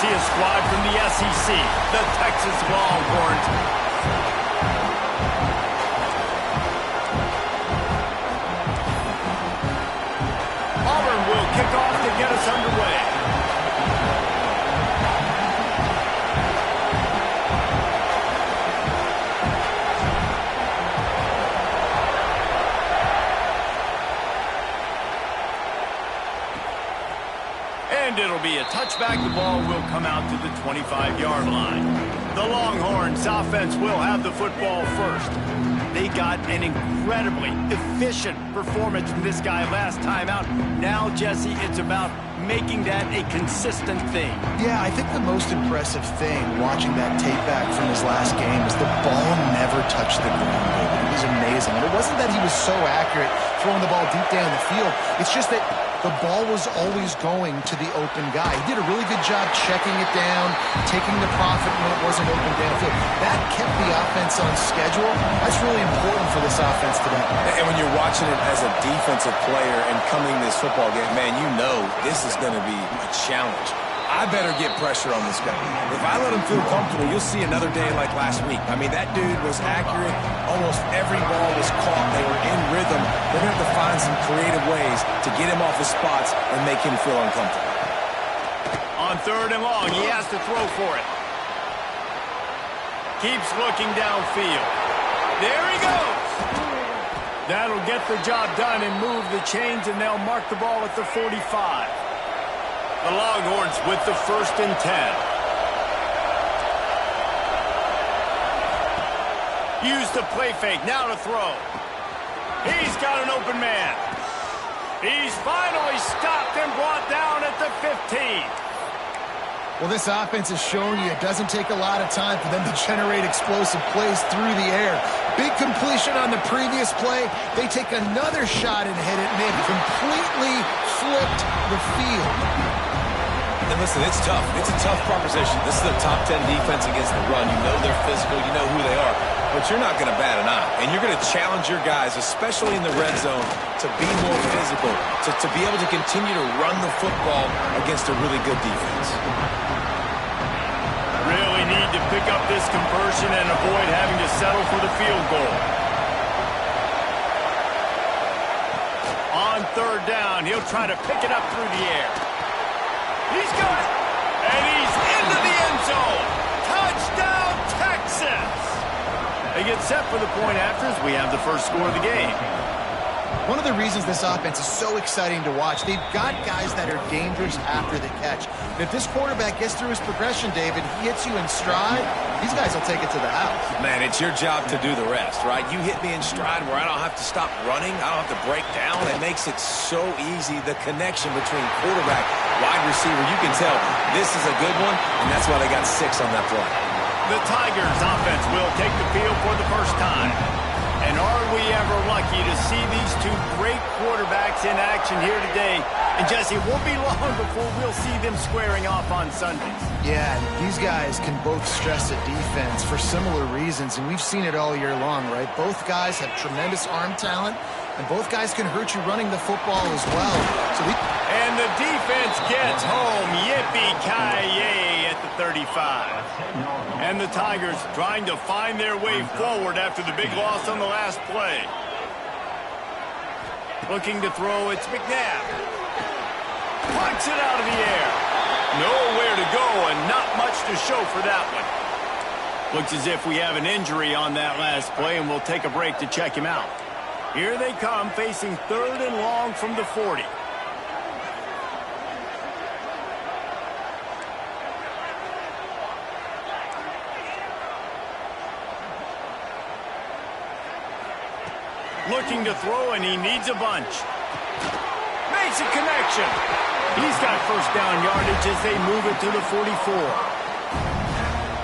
see a squad from the SEC, the Texas Longhorns. Auburn will kick off to get us underway. And it'll be a touchback. The ball will come out to the 25-yard line. The Longhorns offense will have the football first. They got an incredibly efficient performance from this guy last time out. Now, Jesse, it's about making that a consistent thing. Yeah, I think the most impressive thing watching that tape back from his last game is the ball never touched the ground, David. It was amazing. And it wasn't that he was so accurate throwing the ball deep down the field. It's just that the ball was always going to the open guy. He did a really good job checking it down, taking the profit when it wasn't open downfield. That kept the offense on schedule. That's really important for this offense today. And when you're watching it as a defensive player and coming this football game, man, you know this is going to be a challenge. I better get pressure on this guy. If I let him feel comfortable, you'll see another day like last week. I mean, that dude was accurate. Almost every ball was caught. They were in rhythm. They're going to have to find some creative ways to get him off his spots and make him feel uncomfortable. On 3rd and long, he has to throw for it. Keeps looking downfield. There he goes. That'll get the job done and move the chains, and they'll mark the ball at the 45. The Longhorns with the 1st and 10. Use the play fake, now to throw. He's got an open man. He's finally stopped and brought down at the 15. Well, this offense has shown you it doesn't take a lot of time for them to generate explosive plays through the air. Big completion on the previous play. They take another shot and hit it, and they've completely flipped the field. And listen, it's tough. It's a tough proposition. This is a top 10 defense against the run. You know they're physical. You know who they are. But you're not going to bat an eye. And you're going to challenge your guys, especially in the red zone, to be more physical, to be able to continue to run the football against a really good defense. Really need to pick up this conversion and avoid having to settle for the field goal. On 3rd down, he'll try to pick it up through the air. He's got it, and he's into the end zone. Touchdown, Texas! They get set for the point after as we have the first score of the game. One of the reasons this offense is so exciting to watch, they've got guys that are dangerous after the catch. And if this quarterback gets through his progression, David, he hits you in stride, these guys will take it to the house. Man, it's your job to do the rest, right? You hit me in stride where I don't have to stop running. I don't have to break down. It makes it so easy, the connection between quarterback, wide receiver. You can tell this is a good one, and that's why they got 6 on that play. The Tigers offense will take the field for the first time. And are we ever lucky to see these two great quarterbacks in action here today? And Jesse, it won't be long before we'll see them squaring off on Sundays. Yeah, these guys can both stress a defense for similar reasons, and we've seen it all year long, right? Both guys have tremendous arm talent, and both guys can hurt you running the football as well. And the defense gets home. Yippee-ki-yay at the 35. And the Tigers trying to find their way forward after the big loss on the last play. Looking to throw, it's McNabb. Punts it out of the air. Nowhere to go and not much to show for that one. Looks as if we have an injury on that last play, and we'll take a break to check him out. Here they come, facing 3rd and long from the 40. Looking to throw, and he needs a bunch. Makes a connection. He's got 1st down yardage as they move it to the 44.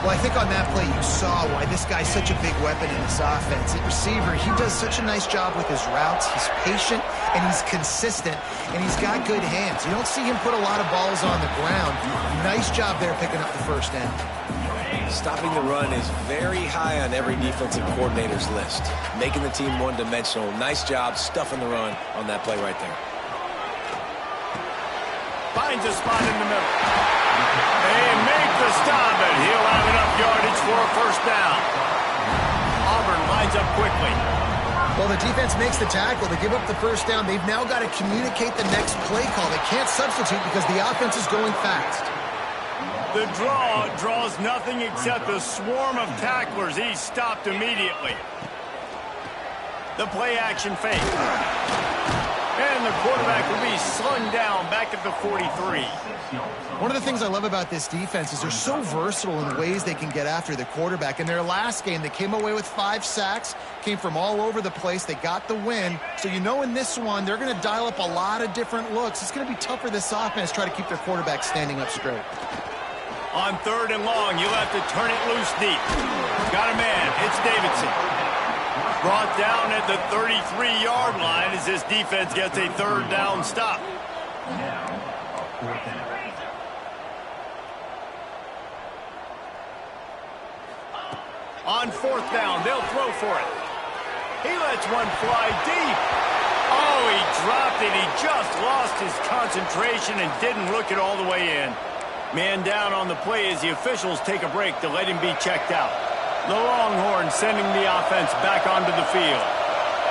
Well, I think on that play you saw why this guy's such a big weapon in this offense. At receiver, he does such a nice job with his routes. He's patient, and he's consistent, and he's got good hands. You don't see him put a lot of balls on the ground. Nice job there picking up the 1st down. Stopping the run is very high on every defensive coordinator's list. Making the team one-dimensional. Nice job stuffing the run on that play right there. Finds a spot in the middle. They make the stop, and he'll have enough yardage for a first down. Auburn lines up quickly. Well, the defense makes the tackle to give up the first down. They've now got to communicate the next play call. They can't substitute because the offense is going fast. The draw draws nothing except a swarm of tacklers. He's stopped immediately. The play action fake. And the quarterback will be slung down back at the 43. One of the things I love about this defense is they're so versatile in the ways they can get after the quarterback. In their last game, they came away with 5 sacks, came from all over the place. They got the win. So you know in this one, they're going to dial up a lot of different looks. It's going to be tough for this offense to try to keep their quarterback standing up straight. On 3rd and long, you'll have to turn it loose deep. Got a man. It's Davidson. Brought down at the 33-yard line as this defense gets a 3rd down stop. On 4th down, they'll throw for it. He lets one fly deep. Oh, he dropped it. He just lost his concentration and didn't look it all the way in. Man down on the play as the officials take a break to let him be checked out. The Longhorns sending the offense back onto the field.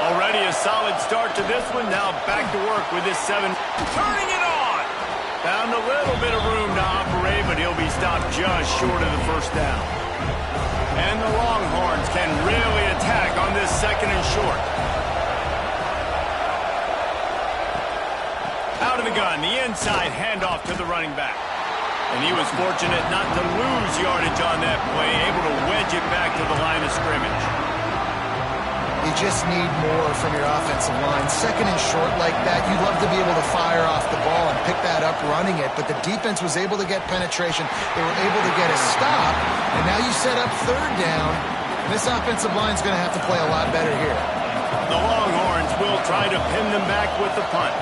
Already a solid start to this one. Now back to work with this 7. Turning it on. Found a little bit of room to operate, but he'll be stopped just short of the first down. And the Longhorns can really attack on this 2nd and short. Out of the gun, the inside handoff to the running back. And he was fortunate not to lose yardage on that play, able to wedge it back to the line of scrimmage. You just need more from your offensive line. 2nd and short like that, you'd love to be able to fire off the ball and pick that up running it, but the defense was able to get penetration. They were able to get a stop, and now you set up 3rd down. This offensive line is going to have to play a lot better here. The Longhorns will try to pin them back with the punt.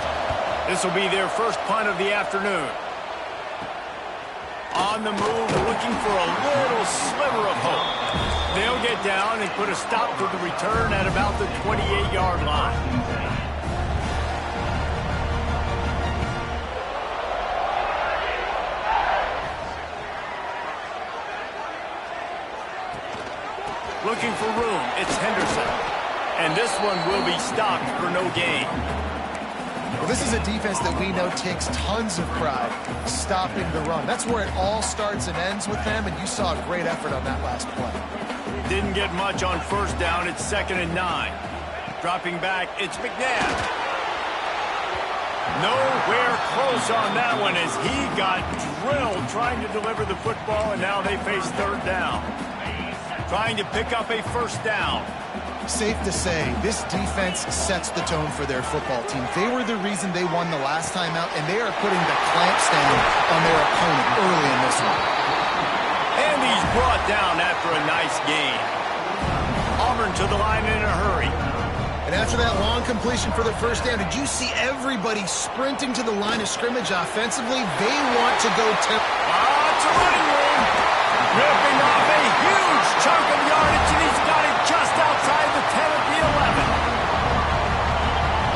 This will be their first punt of the afternoon. On the move, looking for a little sliver of hope. They'll get down and put a stop to the return at about the 28-yard line. Looking for room, it's Henderson. And this one will be stopped for no gain. Well, this is a defense that we know takes tons of pride stopping the run. That's where it all starts and ends with them, and you saw a great effort on that last play. Didn't get much on 1st down. It's 2nd and 9. Dropping back, it's McNabb. Nowhere close on that one as he got drilled trying to deliver the football, and now they face 3rd down. Trying to pick up a first down. Safe to say, this defense sets the tone for their football team. They were the reason they won the last time out, and they are putting the clamps down on their opponent early in this one. And he's brought down after a nice gain. Auburn to the line in a hurry. And after that long completion for the first down, did you see everybody sprinting to the line of scrimmage offensively? They want to go it's a running room. Ripping off a huge chunk of yardage, and he's got it just outside the 10 of the 11.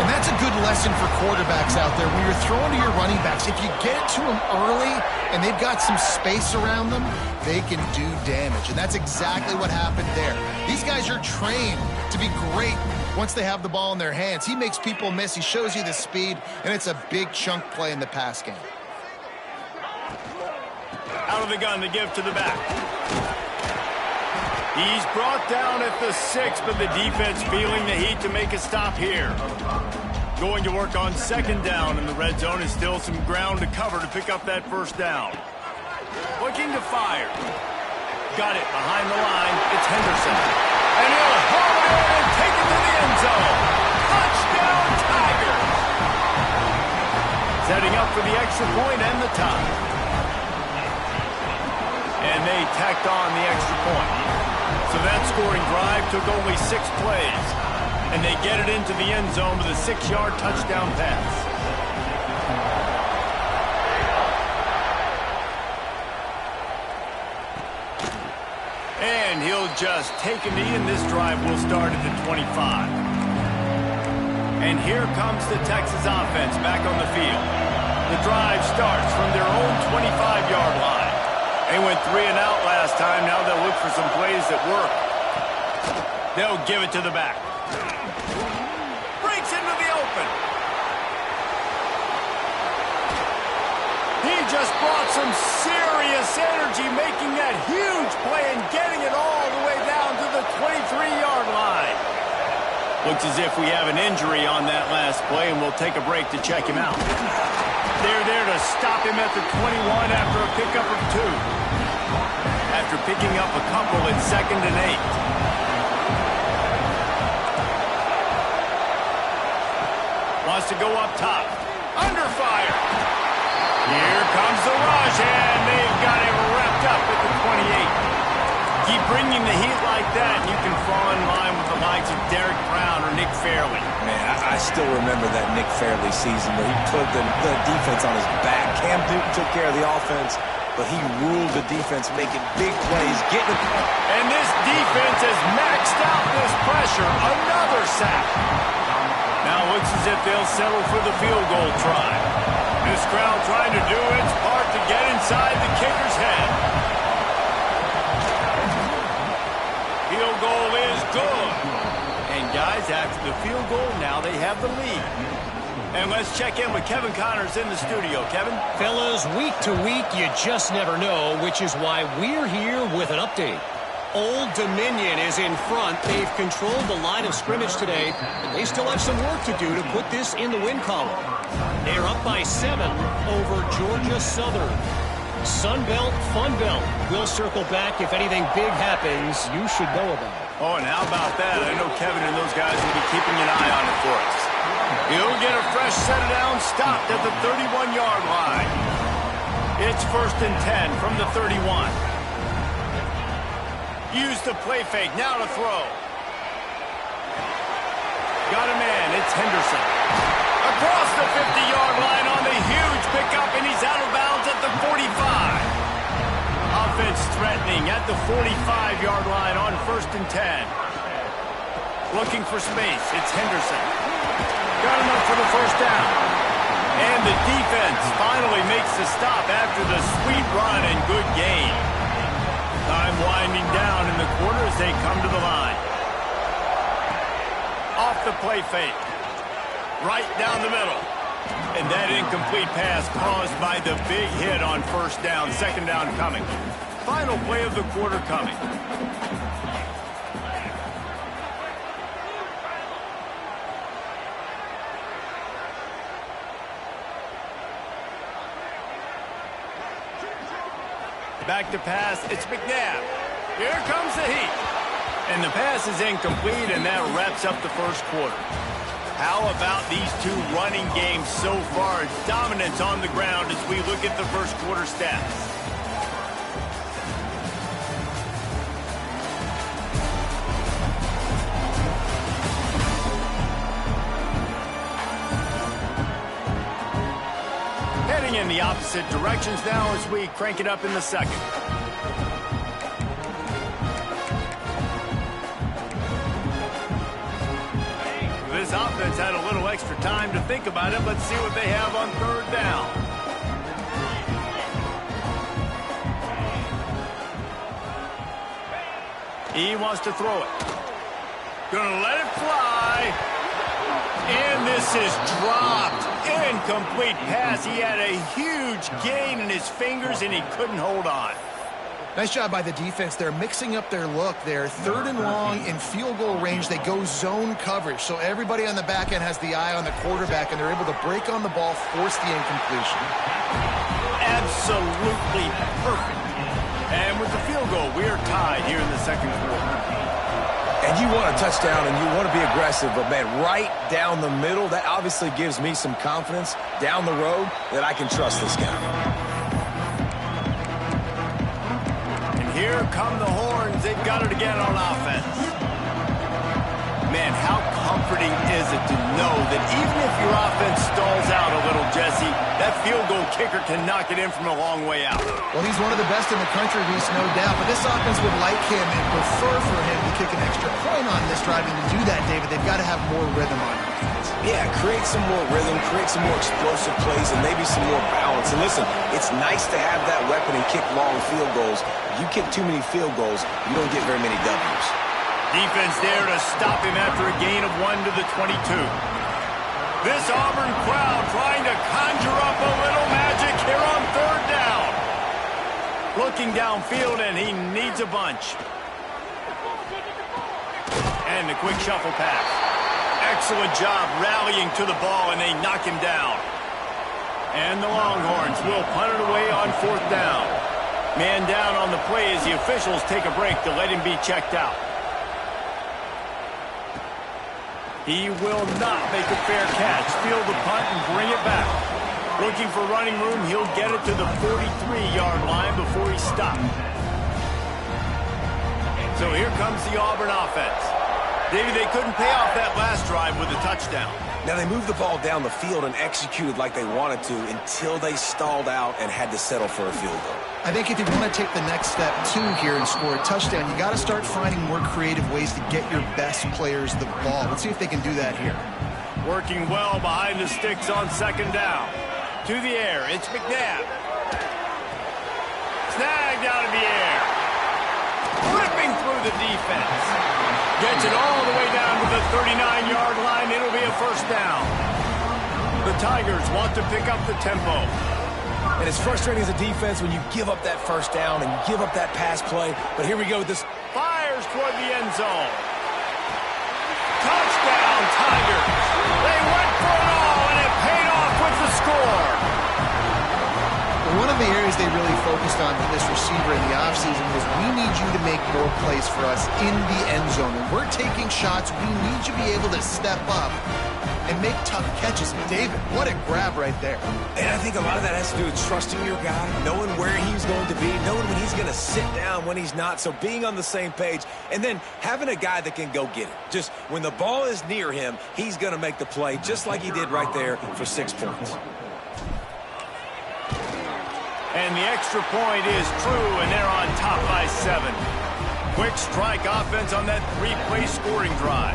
And that's a good lesson for quarterbacks out there. When you're throwing to your running backs, if you get it to them early and they've got some space around them, they can do damage. And that's exactly what happened there. These guys are trained to be great once they have the ball in their hands. He makes people miss. He shows you the speed, and it's a big chunk play in the pass game. Out of the gun to give to the back. He's brought down at the 6, but the defense feeling the heat to make a stop here. Going to work on 2nd down, and the red zone is still some ground to cover to pick up that first down. Looking to fire. Got it behind the line. It's Henderson. And he'll haul it in and take it to the end zone. Touchdown, Tigers! Setting up for the extra point and the tie. And they tacked on the extra point. So that scoring drive took only 6 plays. And they get it into the end zone with a 6-yard touchdown pass. And he'll just take a knee, and this drive will start at the 25. And here comes the Texas offense back on the field. The drive starts from their own 25-yard line. They went 3 and out last time. Now they'll look for some plays that work. They'll give it to the back. Breaks into the open. He just brought some serious energy, making that huge play and getting it all the way down to the 23-yard line. Looks as if we have an injury on that last play, and we'll take a break to check him out. They're there to stop him at the 21 after a pickup of 2. After picking up a couple at 2nd and 8. Wants to go up top. Under fire. Here comes the rush, and they've got him wrapped up at the 28. Keep bringing the heat like that, and you can fall in line with the likes of Derek Brown or Nick Fairley. Man, I still remember that Nick Fairley season where he put the defense on his back. Cam Newton took care of the offense, but he ruled the defense, making big plays, getting it. And this defense has maxed out this pressure. Another sack. Now it looks as if they'll settle for the field goal try. This crowd trying to do its part to get inside the kicker's head. Field goal is good. And guys, after the field goal, now they have the lead. And let's check in with Kevin Connors in the studio. Kevin? Fellas, week to week, you just never know, which is why we're here with an update. Old Dominion is in front. They've controlled the line of scrimmage today, but they still have some work to do to put this in the win column. They're up by 7 over Georgia Southern. Sunbelt, Funbelt. We'll circle back if anything big happens you should know about. Oh, and how about that? I know Kevin and those guys will be keeping an eye on it for us. He'll get a fresh set of downs stopped at the 31-yard line. It's 1st and 10 from the 31. Use the play fake. Now to throw. Got a man. It's Henderson. Across the 50-yard line on the huge pickup, and he's out of bounds at the 45. Offense threatening at the 45-yard line on 1st and 10. Looking for space. It's Henderson. Got enough for the first down. And the defense finally makes the stop after the sweet run and good game. Time winding down in the quarter as they come to the line. Off the play fake. Right down the middle. And that incomplete pass caused by the big hit on 1st down. 2nd down coming. Final play of the quarter coming. Back to pass. It's McNabb. Here comes the heat. And the pass is incomplete, and that wraps up the first quarter. How about these two running games so far? Dominance on the ground as we look at the first quarter stats. Heading in the opposite directions now as we crank it up in the second. This offense had a little extra time to think about it. Let's see what they have on 3rd down. He wants to throw it. Gonna let it fly. And this is dropped. Incomplete pass. He had a huge gain in his fingers, and he couldn't hold on. Nice job by the defense. They're mixing up their look. They're 3rd and long in field goal range. They go zone coverage. So everybody on the back end has the eye on the quarterback, and they're able to break on the ball, force the incompletion. Absolutely perfect. And with the field goal, we're tied here in the second quarter. And you want a touchdown, and you want to be aggressive, but, man, right down the middle, that obviously gives me some confidence down the road that I can trust this guy. Here come the horns. They've got it again on offense. Man, how comforting is it to know that even if your offense stalls out a little, Jesse, that field goal kicker can knock it in from a long way out. Well, he's one of the best in the country, Reese, no doubt. But this offense would like him and prefer for him to kick an extra point on this drive. And to do that, David, they've got to have more rhythm on offense. Yeah, create some more rhythm, create some more explosive plays, and maybe some more balance. And listen, it's nice to have that weapon and kick long field goals. If you kick too many field goals, you don't get very many W's. Defense there to stop him after a gain of 1 to the 22. This Auburn crowd trying to conjure up a little magic here on 3rd down. Looking downfield, and he needs a bunch. And the quick shuffle pass. Excellent job rallying to the ball, and they knock him down. And the Longhorns will punt it away on 4th down. Man down on the play as the officials take a break to let him be checked out. He will not make a fair catch. Field the punt and bring it back. Looking for running room, he'll get it to the 43-yard line before he stopped. So here comes the Auburn offense. Davey, they couldn't pay off that last drive with a touchdown. Now, they moved the ball down the field and executed like they wanted to until they stalled out and had to settle for a field goal. I think if you want to take the next step, too, here and score a touchdown, you got to start finding more creative ways to get your best players the ball. Let's see if they can do that here. Working well behind the sticks on 2nd down. To the air, it's McNabb. Snagged out of the air. Ripping through the defense. Gets it all the way down to the 39-yard line. It'll be a 1st down. The Tigers want to pick up the tempo. And it's frustrating as a defense when you give up that 1st down and give up that pass play. But here we go with this. Fires toward the end zone. Touchdown, Tigers. They went for it all, and it paid off with the score. One of the areas they really focused on with this receiver in the offseason was we need you to make more plays for us in the end zone. When we're taking shots, we need you to be able to step up and make tough catches. David, what a grab right there. And I think a lot of that has to do with trusting your guy, knowing where he's going to be, knowing when he's going to sit down, when he's not, so being on the same page, and then having a guy that can go get it. Just when the ball is near him, he's going to make the play, just like he did right there for 6 points. And the extra point is true, and they're on top by 7. Quick strike offense on that 3-play scoring drive.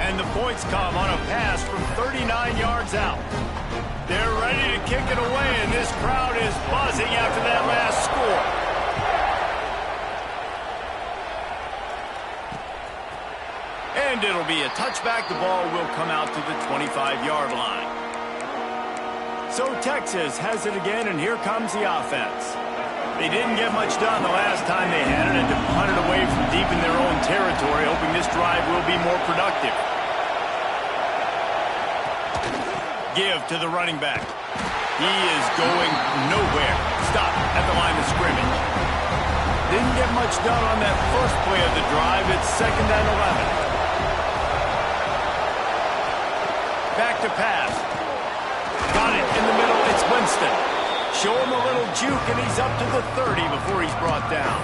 And the points come on a pass from 39 yards out. They're ready to kick it away, and this crowd is buzzing after that last score. And it'll be a touchback. The ball will come out to the 25-yard line. So Texas has it again, and here comes the offense. They didn't get much done the last time they had it, and to punt it away from deep in their own territory, hoping this drive will be more productive. Give to the running back. He is going nowhere. Stop at the line of scrimmage. Didn't get much done on that first play of the drive. It's 2nd and 11. Back to pass. Got it in the middle. It's Winston. Show him a little juke, and he's up to the 30 before he's brought down.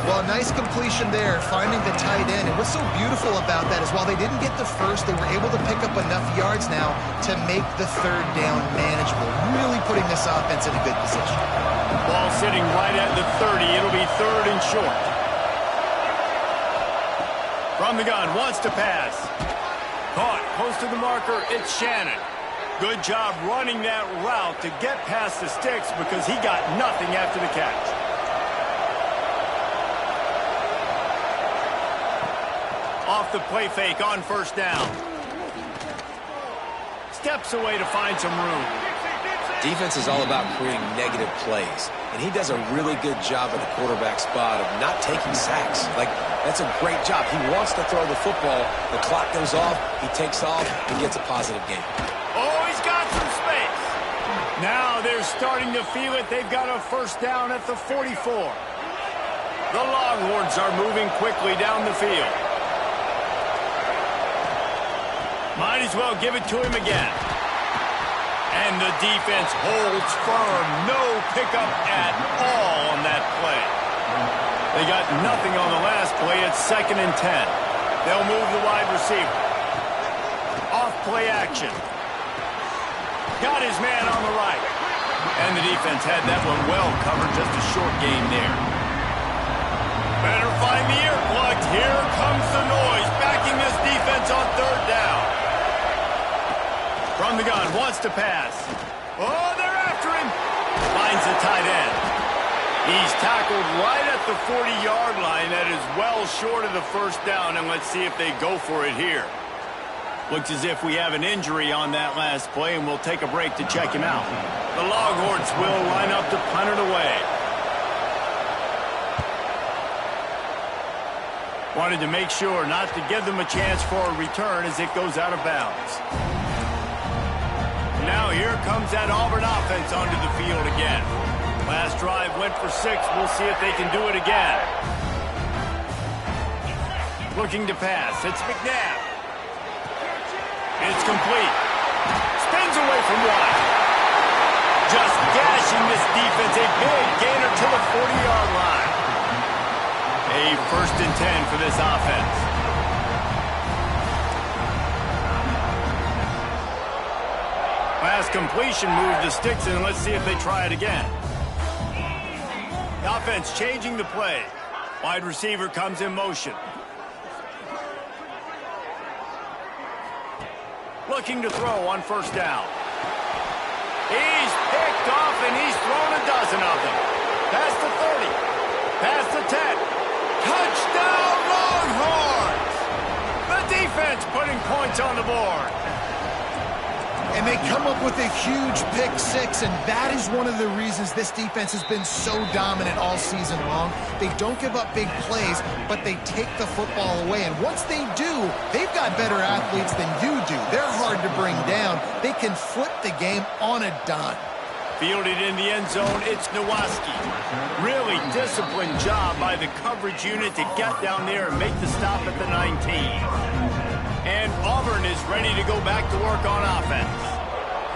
Well, nice completion there, finding the tight end. And what's so beautiful about that is while they didn't get the first, they were able to pick up enough yards now to make the 3rd down manageable, really putting this offense in a good position. Ball sitting right at the 30. It'll be 3rd and short. From the gun, wants to pass. Caught, close to the marker, it's Shannon. Good job running that route to get past the sticks because he got nothing after the catch. Off the play fake on 1st down. Steps away to find some room. Defense is all about creating negative plays, and he does a really good job at the quarterback spot of not taking sacks. Like, that's a great job. He wants to throw the football. The clock goes off. He takes off and gets a positive gain. Oh, he's got some space. Now they're starting to feel it. They've got a 1st down at the 44. The Longhorns are moving quickly down the field. Might as well give it to him again. And the defense holds firm. No pickup at all on that play. They got nothing on the last play. It's 2nd and 10. They'll move the wide receiver. Off play action. Got his man on the right. And the defense had that one well covered. Just a short gain there. Better find the earplugs. Here comes the noise. Backing this defense on 3rd down. the gun, wants to pass. Oh, they're after him. Finds the tight end. He's tackled right at the 40-yard line. That is well short of the first down, and let's see if they go for it here. Looks as if we have an injury on that last play, and we'll take a break to check him out. The Longhorns will line up to punt it away. Wanted to make sure not to give them a chance for a return as it goes out of bounds. Now here comes that Auburn offense onto the field again. Last drive went for 6. We'll see if they can do it again. Looking to pass. It's McNabb. It's complete. Spins away from one. Just gashing this defense. A big gainer to the 40-yard line. A 1st and 10 for this offense. Pass completion moved the sticks in. Let's see if they try it again. The offense changing the play. Wide receiver comes in motion. Looking to throw on 1st down. He's picked off and he's thrown a dozen of them. Past the 30. Past the 10. Touchdown Longhorns! The defense putting points on the board. And they come up with a huge pick 6, and that is one of the reasons this defense has been so dominant all season long. They don't give up big plays, but they take the football away. And once they do, they've got better athletes than you do. They're hard to bring down. They can flip the game on a dime. Fielded in the end zone, it's Nowaski. Really disciplined job by the coverage unit to get down there and make the stop at the 19. And Auburn is ready to go back to work on offense.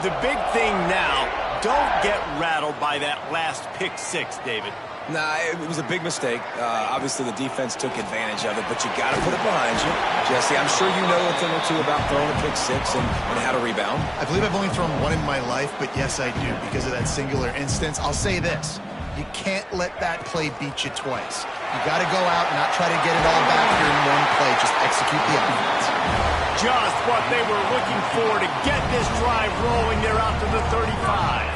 The big thing now, don't get rattled by that last pick 6, David. Nah, it was a big mistake. Obviously, the defense took advantage of it, but you got to put it behind you. Jesse, I'm sure you know a thing or two about throwing a pick 6 and how to rebound. I believe I've only thrown one in my life, but yes, I do. Because of that singular instance, I'll say this. You can't let that play beat you twice. You got to go out and not try to get it all back here in one play. Just execute the offense. Just what they were looking for to get this drive rolling. They're out to the 35.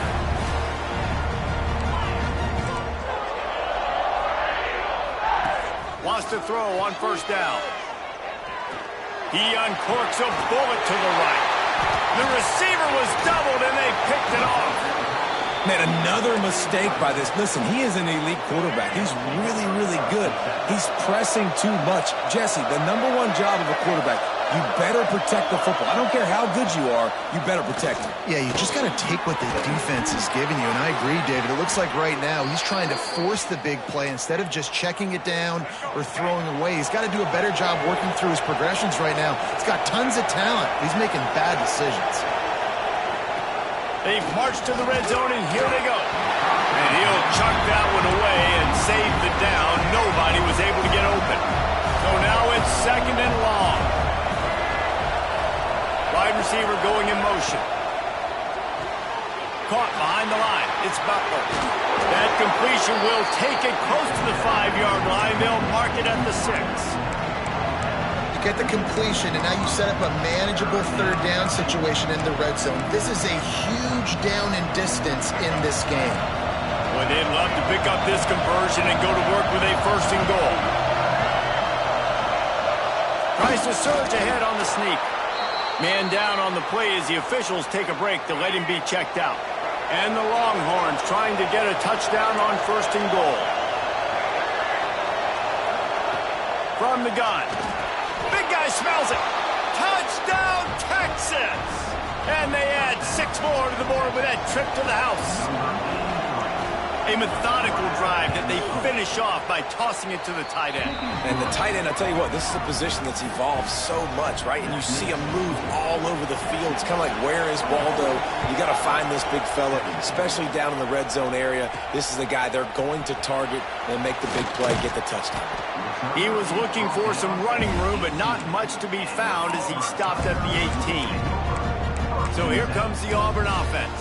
Wants to throw on 1st down. He uncorks a bullet to the right. The receiver was doubled and they picked it off. Man, another mistake by this. Listen, he is an elite quarterback. He's really, really good. He's pressing too much. Jesse, the #1 job of a quarterback, you better protect the football. I don't care how good you are, you better protect it. Yeah, you just got to take what the defense is giving you. And I agree, David. It looks like right now he's trying to force the big play instead of just checking it down or throwing away. He's got to do a better job working through his progressions right now. He's got tons of talent. He's making bad decisions. They've marched to the red zone, and here they go. And he'll chuck that one away and save the down. Nobody was able to get open. So now it's 2nd and long. Wide receiver going in motion. Caught behind the line. It's Butler. That completion will take it close to the 5-yard line. They'll mark it at the 6. Get the completion, and now you set up a manageable 3rd down situation in the red zone. This is a huge down in distance in this game. Boy, they'd love to pick up this conversion and go to work with a 1st and goal. Tries to surge ahead on the sneak. Man down on the play as the officials take a break to let him be checked out. And the Longhorns trying to get a touchdown on 1st and goal. From the gun. Big guy smells it. Touchdown, Texas! And they add 6 more to the board with that trip to the house. A methodical drive that they finish off by tossing it to the tight end. And the tight end, I tell you what, this is a position that's evolved so much, right? And you see him move all over the field. It's kind of like, where is Waldo? You got to find this big fella, especially down in the red zone area. This is the guy they're going to target and make the big play, get the touchdown. He was looking for some running room, but not much to be found as he stopped at the 18. So here comes the Auburn offense.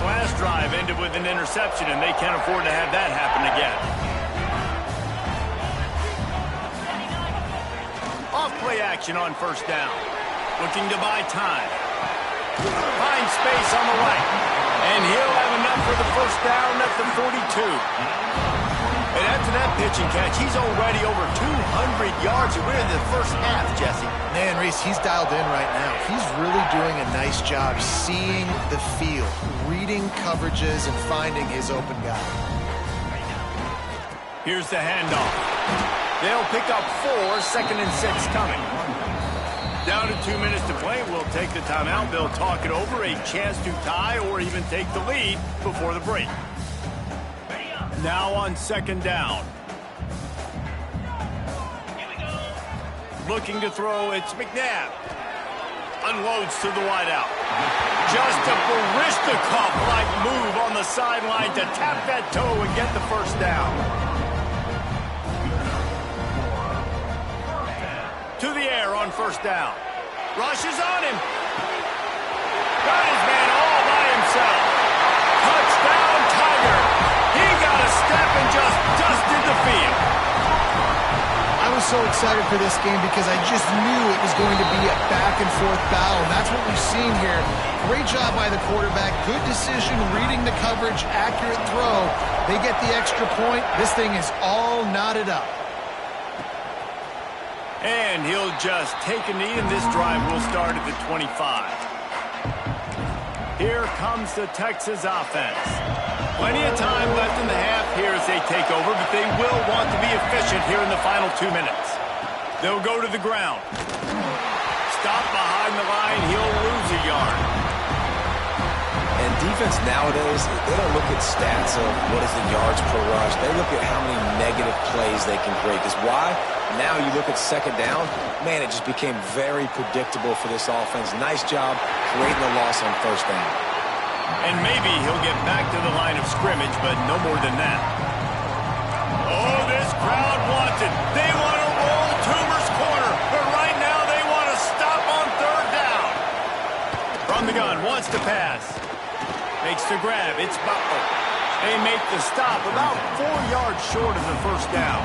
Last drive ended with an interception, and they can't afford to have that happen again. Off play action on 1st down. Looking to buy time. Finds space on the right. And he'll have enough for the first down at the 42. And after that pitch and catch, he's already over 200 yards. And we're in the first half, Jesse. Man, Reese, he's dialed in right now. He's really doing a nice job seeing the field, reading coverages, and finding his open guy. Here's the handoff. They'll pick up 4, 2nd and 6 coming. Down to 2 minutes to play. We'll take the timeout. They'll talk it over. A chance to tie or even take the lead before the break. Now on 2nd down. Looking to throw, it's McNabb. Unloads to the wideout. Just a Barishnikov-like move on the sideline to tap that toe and get the first down. To the air on 1st down. Rushes on him. Got his man all by himself. Touchdown, Tiger. He got a step and just dusted the field. I was so excited for this game because I just knew it was going to be a back-and-forth battle, and that's what we've seen here. Great job by the quarterback. Good decision, reading the coverage, accurate throw. They get the extra point. This thing is all knotted up. And he'll just take a knee, and this drive will start at the 25. Here comes the Texas offense. Plenty of time left in the half here as they take over, but they will want to be efficient here in the final 2 minutes. They'll go to the ground. Stop behind the line. He'll lose a yard. And defense nowadays, they don't look at stats of what is the yards per rush. They look at how many negative plays they can create. Because why? Now you look at 2nd down, man, it just became very predictable for this offense. Nice job creating a loss on 1st down. And maybe he'll get back to the line of scrimmage, but no more than that. Oh, this crowd wants it. They want to roll Toomer's corner, but right now they want to stop on 3rd down. From the gun, wants to pass. Makes the grab. It's Butler. They make the stop about 4 yards short of the first down.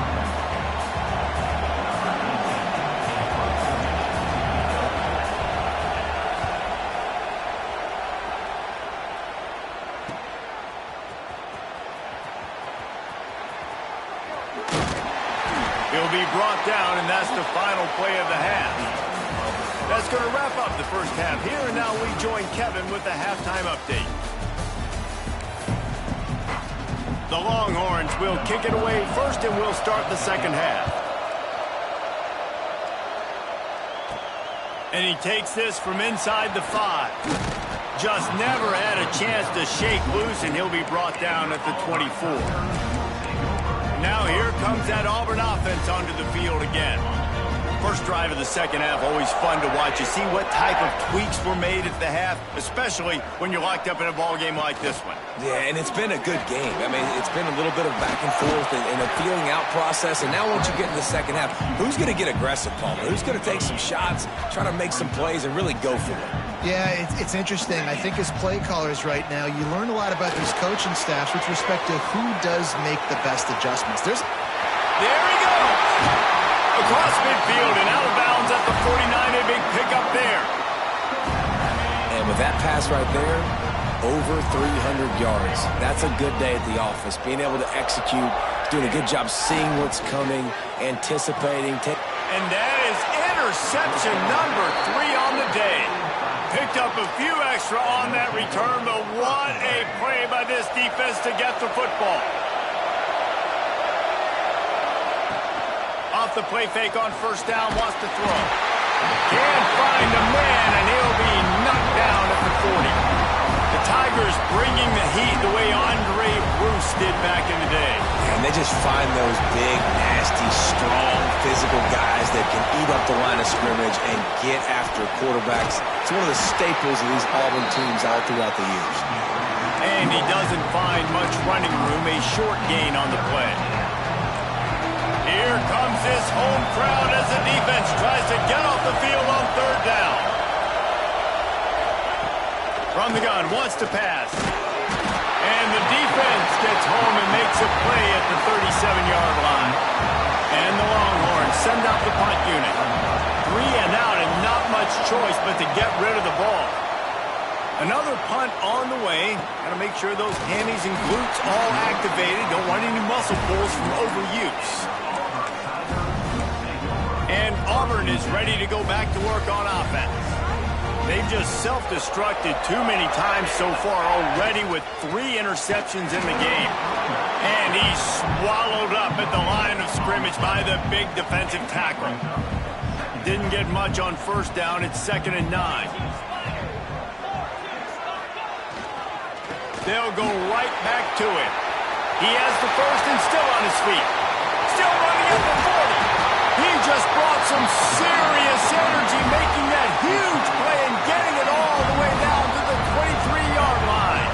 He'll be brought down, and that's the final play of the half. That's going to wrap up the first half here, and now we join Kevin with the halftime update. The Longhorns will kick it away first, and we'll start the 2nd half. And he takes this from inside the 5. Just never had a chance to shake loose, and he'll be brought down at the 24. Now here comes that Auburn offense onto the field again. First drive of the 2nd half, always fun to watch. You see what type of tweaks were made at the half, especially when you're locked up in a ball game like this one. Yeah, and it's been a good game. I mean, it's been a little bit of back and forth and a feeling out process. And now once you get in the 2nd half, who's going to get aggressive, Palmer? Who's going to take some shots, try to make some plays, and really go for it? Yeah, it's interesting. I think as play callers right now, you learn a lot about these coaching staffs with respect to who does make the best adjustments. There he goes! Across midfield and out of bounds at the 49, a big pickup there. And with that pass right there, over 300 yards. That's a good day at the office. Being able to execute, doing a good job seeing what's coming, anticipating. And that is interception number 3 on the day. Picked up a few extra on that return, but what a play by this defense to get the football. Off the play fake on 1st down, wants to throw. Can't find a man, and he'll be knocked down at the 40. The Tigers bringing the heat the way Andre Bruce did back in the day. And they just find those big, nasty, strong, physical guys that can eat up the line of scrimmage and get after quarterbacks. It's one of the staples of these Auburn teams all throughout the years. And he doesn't find much running room, a short gain on the play. Here comes this home crowd as the defense tries to get off the field on 3rd down. From the gun, wants to pass. And the defense gets home and makes a play at the 37-yard line. And the Longhorns send out the punt unit. 3 and out and not much choice but to get rid of the ball. Another punt on the way. Got to make sure those hammies and glutes all activated. Don't want any muscle pulls from overuse. And Auburn is ready to go back to work on offense. They've just self-destructed too many times so far already with 3 interceptions in the game. And he's swallowed up at the line of scrimmage by the big defensive tackle. Didn't get much on first down. It's 2nd and 9. They'll go right back to it. He has the first and still on his feet. Still running at the 40. He just brought some serious energy, making that huge play and getting it all the way down to the 23-yard line.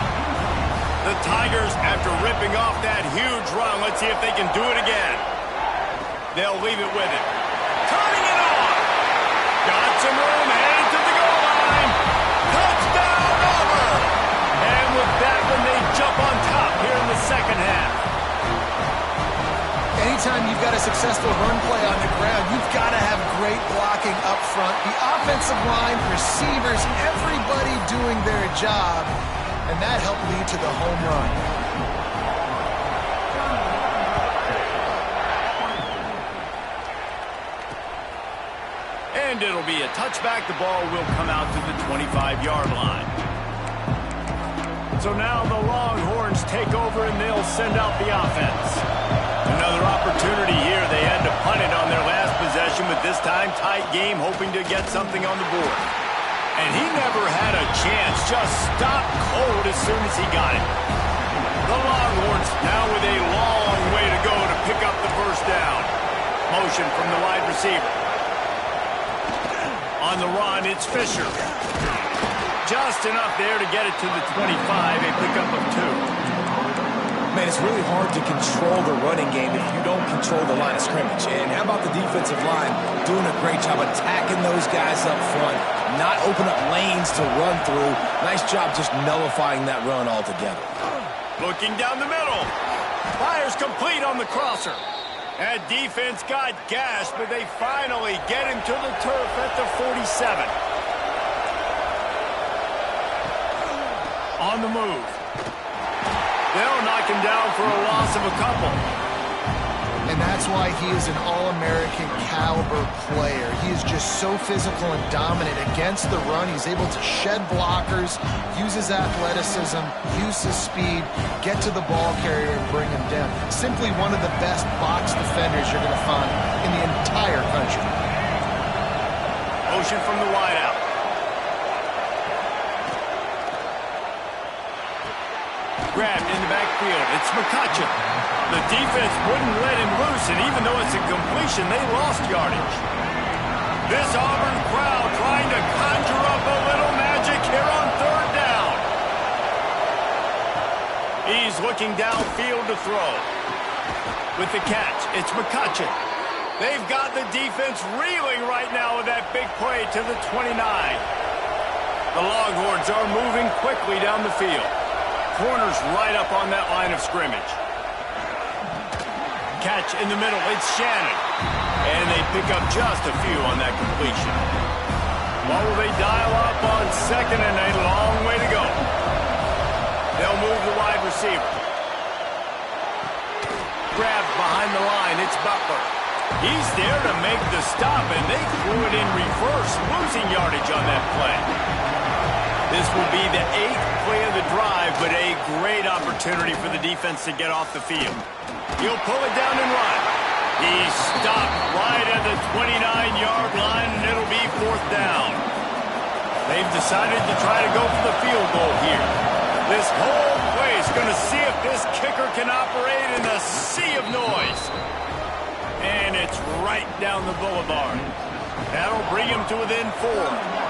The Tigers, after ripping off that huge run, let's see if they can do it again. They'll leave it with it. Turning it on. Got some room, headed to the goal line. Touchdown, Auburn. And with that one, they jump on top here in the second half. Anytime you've got a successful run play on the ground, you've got to have great blocking up front. The offensive line, receivers, everybody doing their job, and that helped lead to the home run. And it'll be a touchback. The ball will come out to the 25-yard line. So now the Longhorns take over, and they'll send out the offense. Another opportunity here. They had to punt it on their last possession, but this time tight game, hoping to get something on the board. And he never had a chance. Just stopped cold as soon as he got it. The Longhorns now with a long way to go to pick up the first down. Motion from the wide receiver. On the run, it's Fisher. Just enough there to get it to the 25, a pickup of 2. Man, it's really hard to control the running game if you don't control the line of scrimmage. And how about the defensive line doing a great job attacking those guys up front, not open up lanes to run through. Nice job just nullifying that run altogether. Looking down the middle. Fires complete on the crosser. That defense got gashed, but they finally get him to the turf at the 47. On the move. They'll knock him down for a loss of a couple. And that's why he is an All-American caliber player. He is just so physical and dominant against the run. He's able to shed blockers, use his athleticism, use his speed, get to the ball carrier and bring him down. Simply one of the best box defenders you're going to find in the entire country. Motion from the wideout. Grabbed in the backfield. It's McCutcheon. The defense wouldn't let him loose, and even though it's a completion, they lost yardage. This Auburn crowd trying to conjure up a little magic here on 3rd down. He's looking downfield to throw. With the catch, it's McCutcheon. They've got the defense reeling right now with that big play to the 29. The Longhorns are moving quickly down the field. Corners right up on that line of scrimmage. Catch in the middle, it's Shannon. And they pick up just a few on that completion. What will they dial up on 2nd and a long way to go? They'll move the wide receiver. Grabbed behind the line, it's Butler. He's there to make the stop, and they threw it in reverse, losing yardage on that play. This will be the 8th play of the drive, but a great opportunity for the defense to get off the field. He'll pull it down and run. He's stopped right at the 29-yard line, and it'll be 4th down. They've decided to try to go for the field goal here. This whole play is going to see if this kicker can operate in the sea of noise. And it's right down the boulevard. That'll bring him to within 4.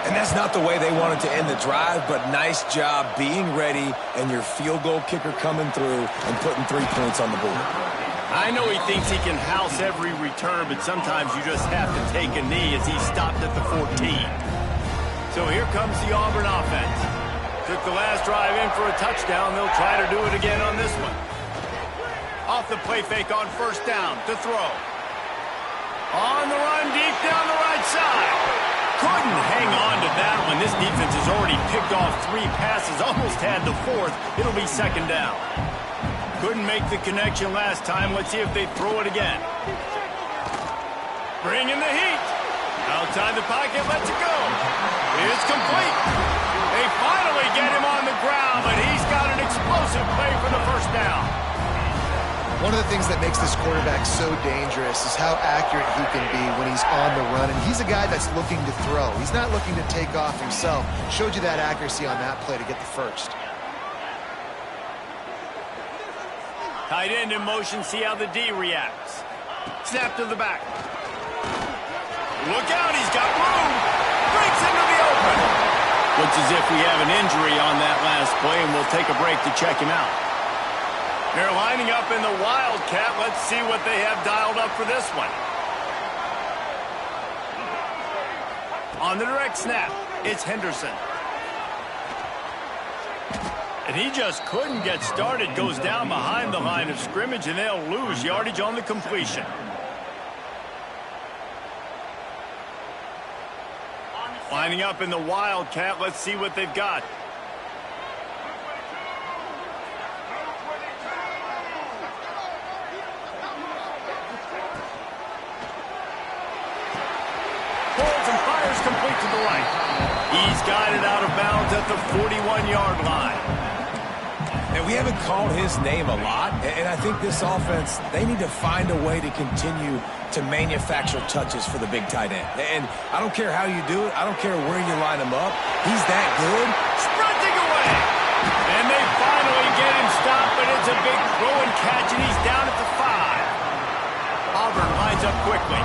And that's not the way they wanted to end the drive, but nice job being ready and your field goal kicker coming through and putting 3 points on the board. I know he thinks he can house every return, but sometimes you just have to take a knee as he stopped at the 14. So here comes the Auburn offense. Took the last drive in for a touchdown. They'll try to do it again on this one. Off the play fake on 1st down to throw. On the run deep down the right side. Couldn't hang on to that one. This defense has already picked off 3 passes, almost had the 4th. It'll be 2nd down. Couldn't make the connection last time. Let's see if they throw it again. Bring in the heat. Outside the pocket, lets it go. It's complete. They finally get him on the ground, but he's got an explosive play for the 1st down. One of the things that makes this quarterback so dangerous is how accurate he can be when he's on the run. And he's a guy that's looking to throw. He's not looking to take off himself. Showed you that accuracy on that play to get the 1st. Tight end in motion, see how the D reacts. Snap to the back. Look out, he's got room. Breaks into the open. Looks as if we have an injury on that last play, and we'll take a break to check him out. They're lining up in the Wildcat. Let's see what they have dialed up for this one. On the direct snap, it's Henderson. And he just couldn't get started. Goes down behind the line of scrimmage, and they'll lose yardage on the completion. Lining up in the Wildcat. Let's see what they've got. Pulls and fires complete to the right. He's got it out of bounds at the 41-yard line. And we haven't called his name a lot, and I think this offense, they need to find a way to continue to manufacture touches for the big tight end. And I don't care how you do it. I don't care where you line him up. He's that good. Sprinting away. And they finally get him stopped, but it's a big throw and catch, and he's down at the 5. Auburn lines up quickly.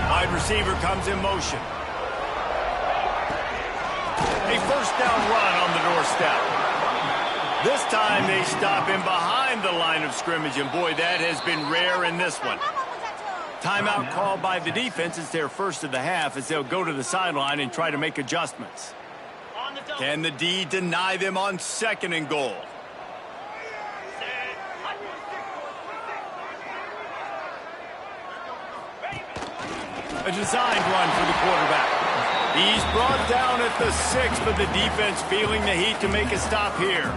Wide receiver comes in motion. A 1st down run on the doorstep. This time they stop him behind the line of scrimmage, and boy, that has been rare in this one. Timeout called by the defense. It's their 1st of the half as they'll go to the sideline and try to make adjustments. Can the D deny them on 2nd and goal? A designed run for the quarterback. He's brought down at the 6, but the defense feeling the heat to make a stop here.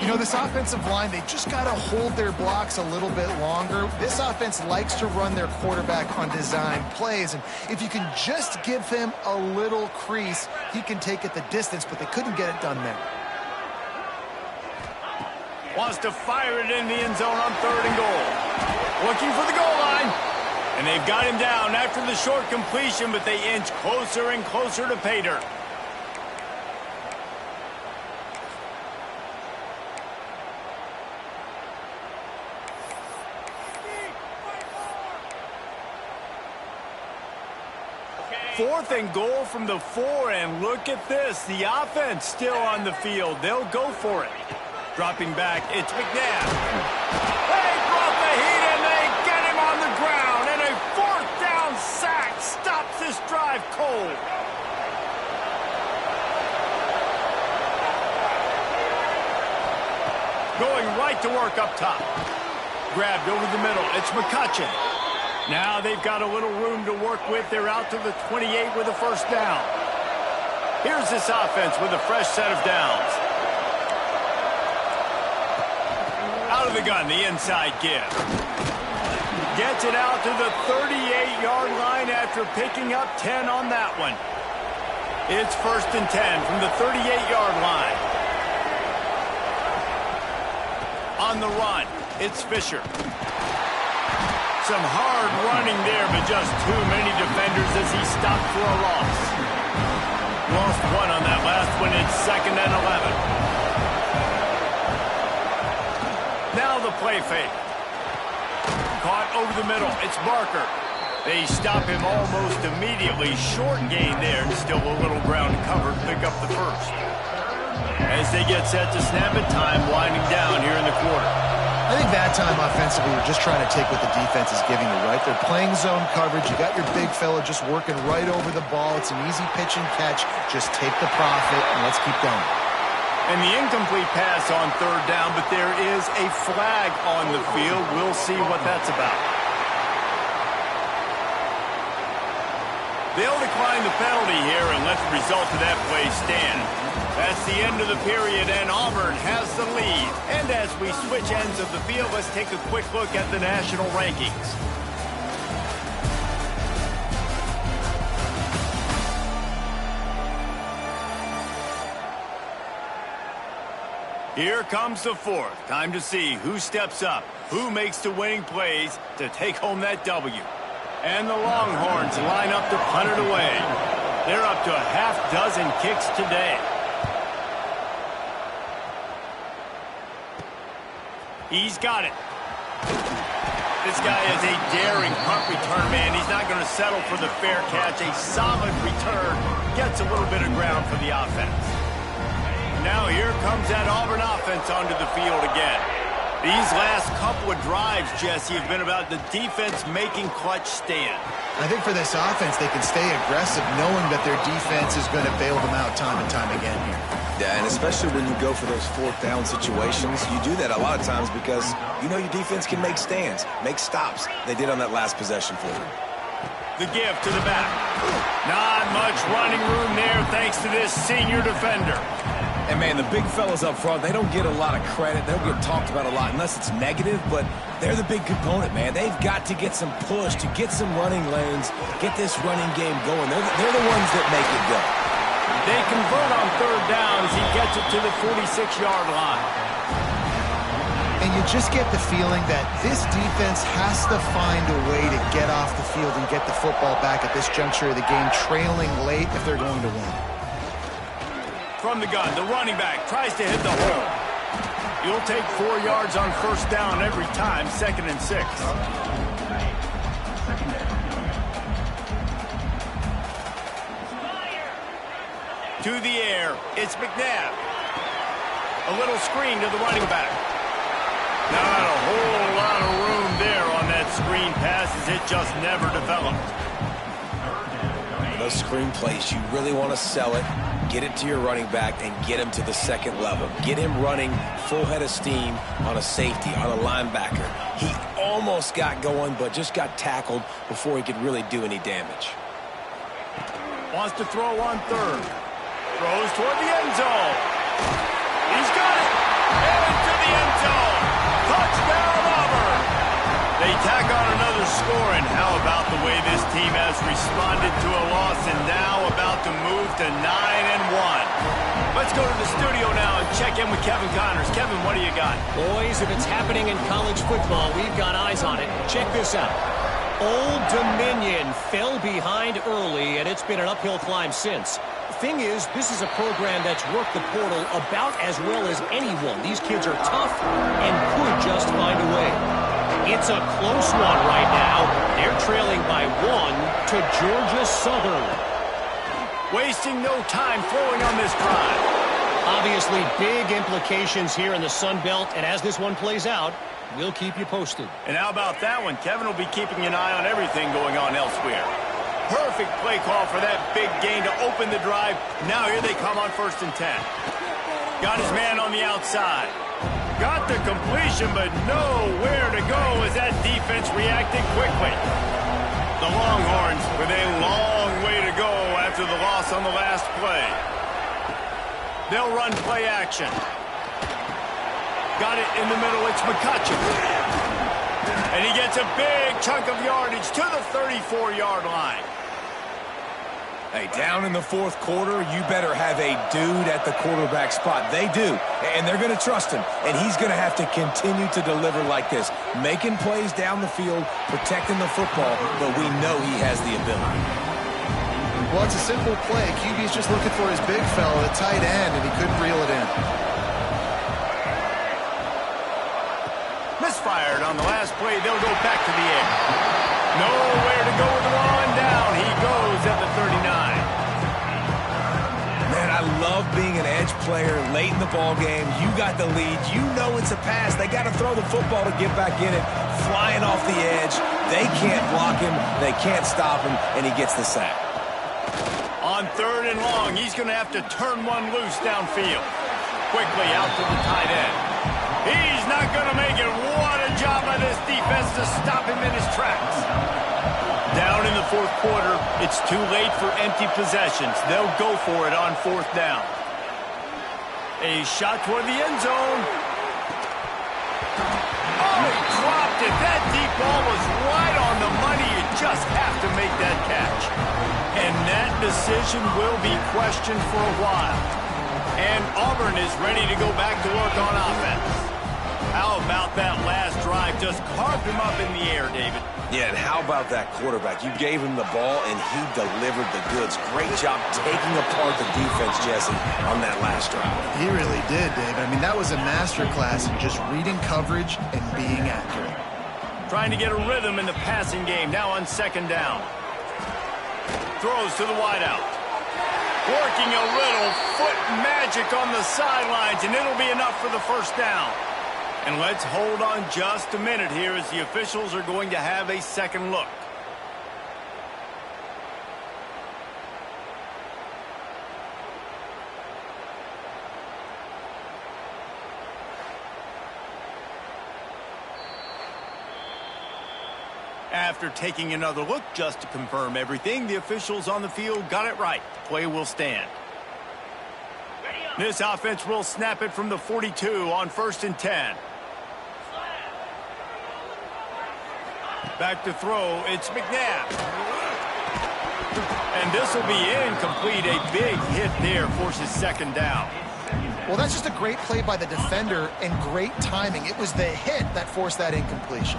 You know, this offensive line, they just got to hold their blocks a little bit longer. This offense likes to run their quarterback on design plays, and if you can just give him a little crease, he can take it the distance, but they couldn't get it done there. Wants to fire it in the end zone on 3rd and goal. Looking for the goal line. And they've got him down after the short completion, but they inch closer and closer to pay dirt. Fourth and goal from the 4, and look at this. The offense still on the field. They'll go for it. Dropping back, it's McNabb. They brought the heat, and they get him on the ground. And a 4th down sack stops this drive cold. Going right to work up top. Grabbed over the middle. It's McCutcheon. Now they've got a little room to work with. They're out to the 28 with a 1st down. Here's this offense with a fresh set of downs. Out of the gun, the inside give. Gets it out to the 38-yard line after picking up 10 on that one. It's 1st and 10 from the 38-yard line. On the run, it's Fisher. Some hard running there, but just too many defenders as he stopped for a loss. Lost 1 on that last one. It's 2nd and 11. Now the play fake. Caught over the middle. It's Barker. They stop him almost immediately. Short gain there, and still a little ground covered. Pick up the 1st. As they get set to snap it, time winding down here in the quarter. I think that time offensively, you're just trying to take what the defense is giving you, right? They're playing zone coverage. You got your big fella just working right over the ball. It's an easy pitch and catch. Just take the profit, and let's keep going. And the incomplete pass on 3rd down, but there is a flag on the field. We'll see what that's about. They'll decline the penalty here and let the result of that play stand. That's the end of the period, and Auburn has the lead. And as we switch ends of the field, let's take a quick look at the national rankings. Here comes the fourth. Time to see who steps up, who makes the winning plays to take home that W. And the Longhorns line up to punt it away. They're up to a half-dozen kicks today. He's got it. This guy is a daring punt return man. He's not going to settle for the fair catch. A solid return gets a little bit of ground for the offense. Now here comes that Auburn offense onto the field again. These last couple of drives, Jesse, have been about the defense making clutch stand. I think for this offense, they can stay aggressive knowing that their defense is going to bail them out time and time again here. Yeah, and especially when you go for those fourth down situations, you do that a lot of times because you know your defense can make stands, make stops. They did on that last possession for them. The give to the back. Not much running room there thanks to this senior defender. And, man, the big fellas up front, they don't get a lot of credit. They don't get talked about a lot unless it's negative, but they're the big component, man. They've got to get some push, to get some running lanes, get this running game going. They're the ones that make it go. They convert on third downs. He gets it to the 46-yard line. And you just get the feeling that this defense has to find a way to get off the field and get the football back at this juncture of the game, trailing late if they're going to win. From the gun, the running back tries to hit the hole. You'll take 4 yards on first down every time, 2nd and 6. To the air, it's McNabb. A little screen to the running back. Not a whole lot of room there on that screen pass as it just never developed. Those screen plays, you really want to sell it, get it to your running back, and get him to the second level. Get him running full head of steam on a safety, on a linebacker. He almost got going, but just got tackled before he could really do any damage. Wants to throw on third. Throws toward the end zone. He's got it. And to the end zone. Touchdown, Auburn. They tack on another score, and how about the way this team has responded to a loss and now about to move to 9-1. Let's go to the studio now and check in with Kevin Connors. Kevin, what do you got? Boys, if it's happening in college football, we've got eyes on it. Check this out. Old Dominion fell behind early, and it's been an uphill climb since. The thing is, this is a program that's worked the portal about as well as anyone. These kids are tough and could just find a way. It's a close one right now. They're trailing by 1 to Georgia Southern. Wasting no time throwing on this drive. Obviously, big implications here in the Sun Belt, and as this one plays out, we'll keep you posted. And how about that one? Kevin will be keeping an eye on everything going on elsewhere. Perfect play call for that big gain to open the drive. Now here they come on 1st and 10. Got his man on the outside. Got the completion, but nowhere to go as that defense reacted quickly. The Longhorns with a long way to go after the loss on the last play. They'll run play action. Got it in the middle. It's McCutcheon. And he gets a big chunk of yardage to the 34-yard line. Hey, down in the fourth quarter, you better have a dude at the quarterback spot. They do, and they're going to trust him. And he's going to have to continue to deliver like this, making plays down the field, protecting the football, but we know he has the ability. Well, it's a simple play. QB's just looking for his big fella, the tight end, and he couldn't reel it in. Misfired on the last play. They'll go back to the air. Nowhere to go with the ball, and down he goes at the 39. Man, I love being an edge player late in the ball game. You got the lead. You know it's a pass. They got to throw the football to get back in it. Flying off the edge. They can't block him. They can't stop him, and he gets the sack. On 3rd and long, he's going to have to turn one loose downfield. Quickly out to the tight end. He's not going to make it. What a job by this defense to stop him in his tracks. Down in the fourth quarter, it's too late for empty possessions. They'll go for it on fourth down. A shot toward the end zone. Oh, he dropped it. That deep ball was right on the money. You just have to make that catch. And that decision will be questioned for a while. And Auburn is ready to go back to work on offense. How about that last drive? Just carved him up in the air, David. Yeah, and how about that quarterback? You gave him the ball, and he delivered the goods. Great job taking apart the defense, Jesse, on that last drive. He really did, David. I mean, that was a masterclass in just reading coverage and being accurate. Trying to get a rhythm in the passing game now on second down. Throws to the wideout. Working a little foot magic on the sidelines, and it'll be enough for the first down. And let's hold on just a minute here as the officials are going to have a second look. After taking another look just to confirm everything, the officials on the field got it right. Play will stand. This offense will snap it from the 42 on 1st and 10. Back to throw, it's McNabb. And this will be incomplete. A big hit there forces second down. Well, that's just a great play by the defender and great timing. It was the hit that forced that incompletion.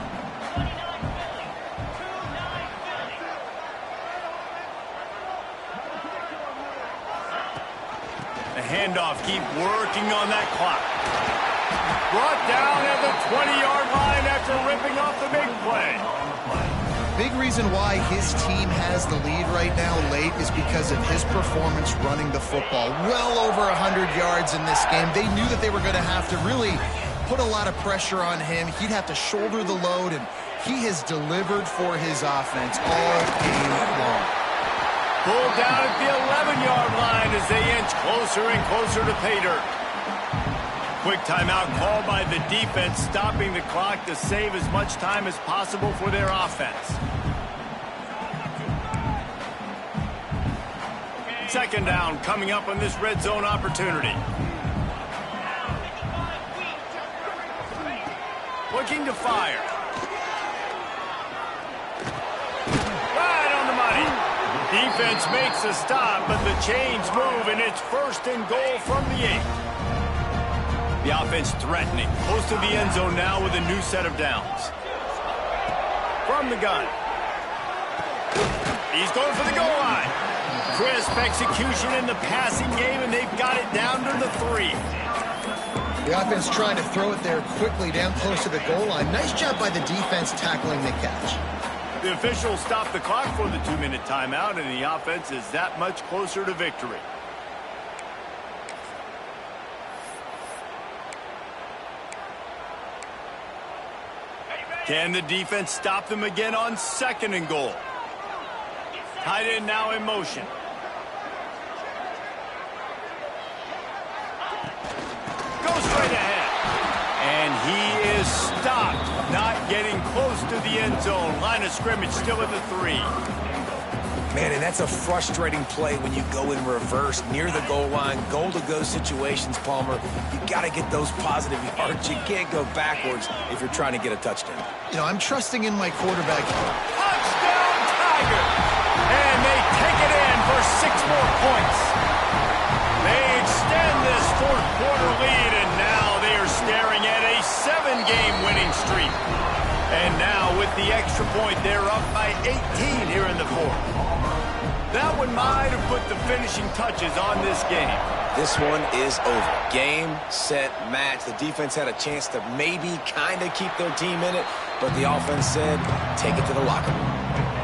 The handoff, keep working on that clock. Brought down at the 20-yard line after ripping off the big play. Big reason why his team has the lead right now late is because of his performance running the football. Well over 100 yards in this game. They knew that they were going to have to really put a lot of pressure on him. He'd have to shoulder the load, and he has delivered for his offense all game long. Pulled down at the 11-yard line as they inch closer and closer to pay dirt. Quick timeout called by the defense, stopping the clock to save as much time as possible for their offense. Second down coming up on this red zone opportunity. Looking to fire. Right on the money. Defense makes a stop, but the chains move, and it's 1st and goal from the 8. The offense threatening, close to the end zone now with a new set of downs. From the gun. He's going for the goal line. Crisp execution in the passing game, and they've got it down to the 3. The offense trying to throw it there quickly down close to the goal line. Nice job by the defense tackling the catch. The officials stop the clock for the 2-minute timeout, and the offense is that much closer to victory. Can the defense stop them again on 2nd and goal? Tight end now in motion. Goes straight ahead. And he is stopped, not getting close to the end zone. Line of scrimmage still at the 3. Man, and that's a frustrating play when you go in reverse near the goal line, goal-to-go situations, Palmer. You got to get those positive yards. You can't go backwards if you're trying to get a touchdown. You know, I'm trusting in my quarterback. Touchdown, Tigers! And they take it in for 6 more points. They extend this fourth quarter lead, and now they are staring at a 7-game winning streak. And now with the extra point, they're up by 18 here in the fourth. That one might have put the finishing touches on this game. This one is over. Game, set, match. The defense had a chance to maybe kind of keep their team in it, but the offense said, take it to the locker room.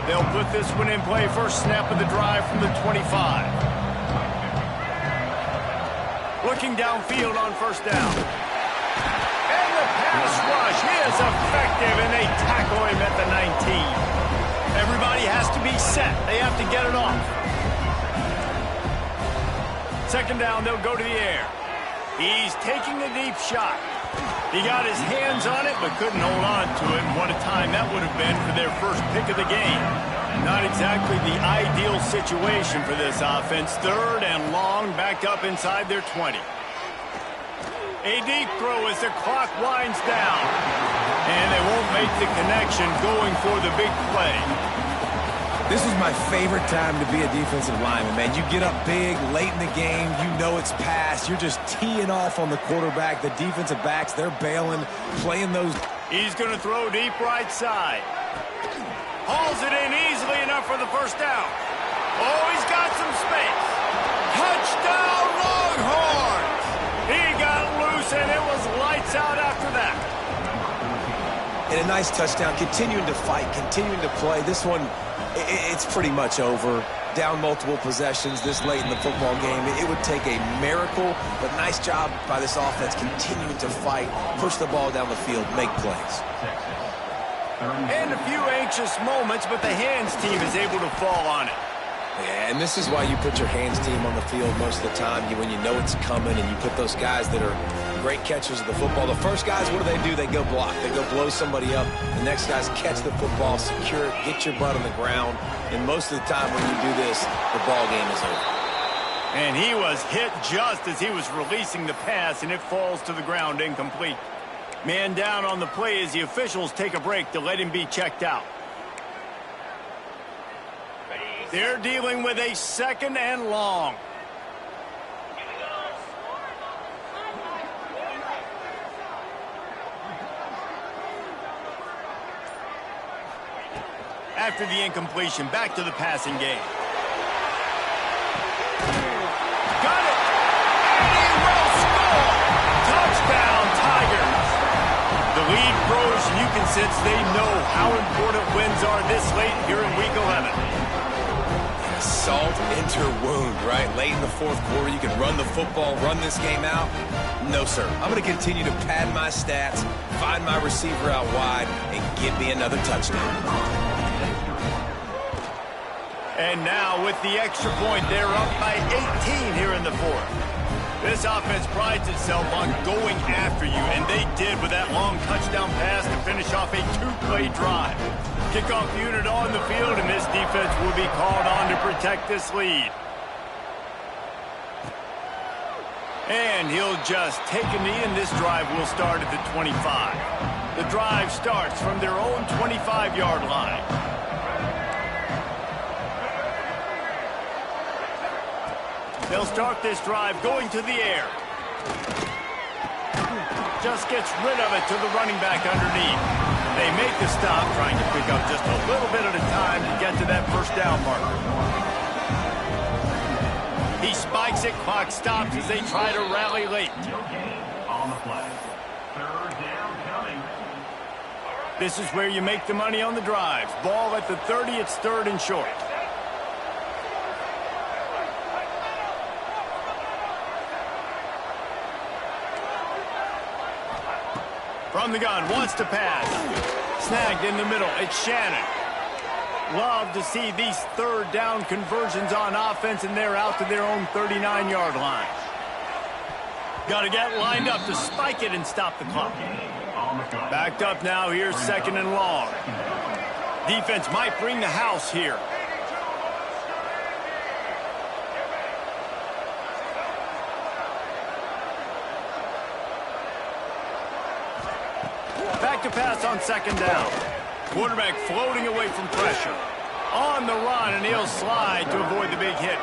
They'll put this one in play. First snap of the drive from the 25. Looking downfield on 1st down. And the pass rush is effective, and they tackle him at the 19. Everybody has to be set. They have to get it off. Second down, they'll go to the air. He's taking a deep shot. He got his hands on it, but couldn't hold on to it. And what a time that would have been for their first pick of the game. Not exactly the ideal situation for this offense. 3rd and long, back up inside their 20. A deep throw as the clock winds down. And they won't make the connection going for the big play. This is my favorite time to be a defensive lineman, man. You get up big, late in the game, you know it's past. You're just teeing off on the quarterback. The defensive backs, they're bailing, playing those. He's going to throw deep right side. Hauls it in easily enough for the first down. Oh, he's got some space. Touchdown, Longhorns! He got loose, and it was lights out after that. And a nice touchdown, continuing to fight, continuing to play. This one, it's pretty much over. Down multiple possessions this late in the football game. It would take a miracle, but nice job by this offense continuing to fight, push the ball down the field, make plays. And a few anxious moments, but the hands team is able to fall on it. Yeah, and this is why you put your hands team on the field most of the time. When you know it's coming and you put those guys that are great catchers of the football. The first guys, what do? They go block. They go blow somebody up. The next guys catch the football, secure it, get your butt on the ground. And most of the time when you do this, the ball game is over. And he was hit just as he was releasing the pass, and it falls to the ground incomplete. Man down on the play as the officials take a break to let him be checked out. They're dealing with a 2nd and long. After the incompletion, back to the passing game. Got it! And he will score! Touchdown, Tigers! The lead grows, and you can sense they know how important wins are this late here in Week 11. Salt into wound, right? Late in the 4th quarter, you can run the football, run this game out. No, sir. I'm going to continue to pad my stats, find my receiver out wide, and give me another touchdown. And now with the extra point, they're up by 18 here in the 4th. This offense prides itself on going after you, and they did with that long touchdown pass to finish off a 2-play drive. Kickoff unit on the field, and this defense will be called on to protect this lead. And he'll just take a knee, and this drive will start at the 25. The drive starts from their own 25-yard line. They'll start this drive going to the air. Just gets rid of it to the running back underneath. They make the stop, trying to pick up just a little bit at a time to get to that first down marker. He spikes it, clock stops as they try to rally late. On the play. 3rd down coming. This is where you make the money on the drives. Ball at the 30, it's 3rd and short. From the gun, wants to pass. Snagged in the middle, it's Shannon. Love to see these 3rd down conversions on offense, and they're out to their own 39-yard line. Got to get lined up to spike it and stop the clock. Backed up now, here's 2nd and long. Defense might bring the house here. Back to pass on 2nd down. Quarterback floating away from pressure. On the run, and he'll slide to avoid the big hit.